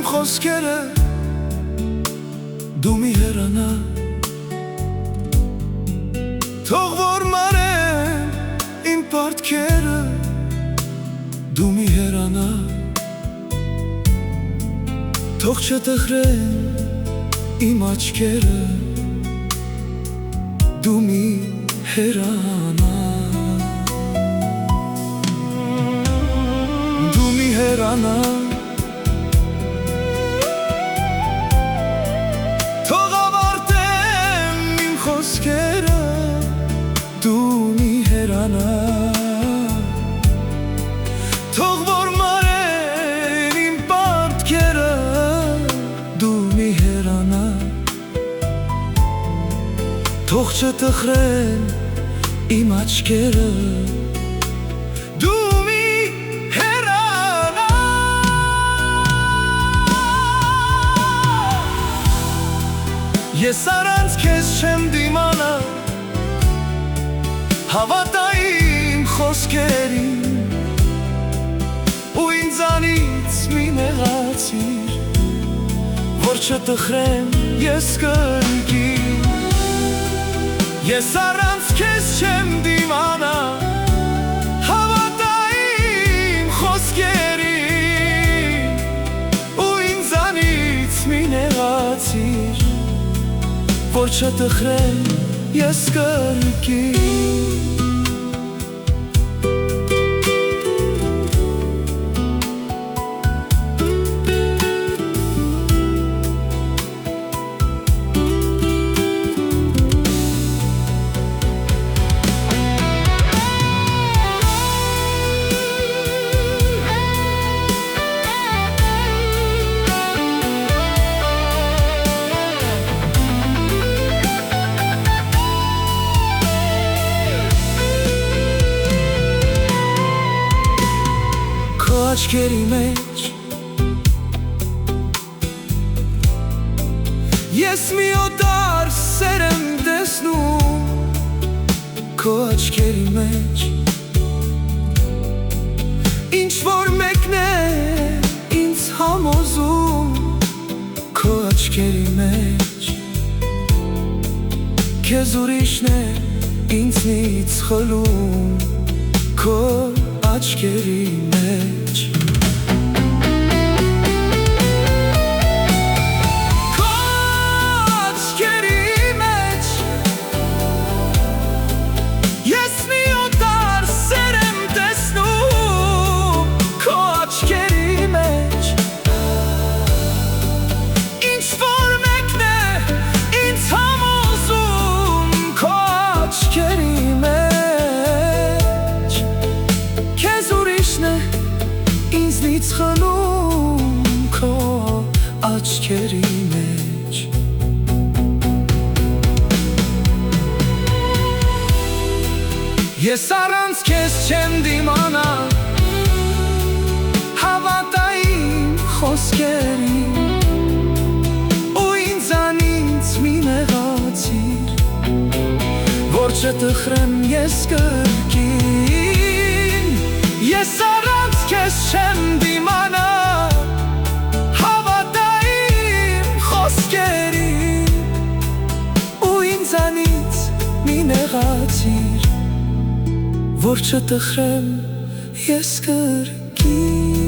խոսքերը դու մի հեռանա Թող որ մարեն իմ պարտքերը դու մի հեռանա Թող չտխրեն իմ աչքերը դու մի հեռանա Դու մի հեռանա Թող ավարտեմ իմ խոսքերը դու մի հեռանա Թող որ մարեն իմ պարտքերը դու մի հեռանա Թող չտխրեն իմ աչքերը դու մի հեռանա Ես առանց քեզ չեմ դիմանա Հավատա իմ խոսքերին ու ինձանից մի նեղացիր Որ չտխրեմ ես կրկին Ես առանց քեզ չեմ դիմանա Հավատա իմ խոսքերին ու ինձանից մի նեղացիր Որ չտխրեմ ես կրկին Աչքերի մեջ Ես մի օտար սեր եմ տեսնում Քո աչքերի մեջ Ինչ-որ մեկն է ինձ համոզում Քո աչքերի մեջ Քեզ ուրիշն է ինձնից խլում Քո աչքերի մեջ Ինձնից խլում քո աչքերի մեջ Ես առանց քեզ չեմ դիմանա Հավատա իմ խոսքերին ու ինձանից մի նեղացիր Որ չտխրեմ ես կրկին Ես առանց քեզ չեմ դիմանա Հավատա իմ խոսքերին ու ինձանից մի նեղացիր Որ չտխրեմ ես կրկին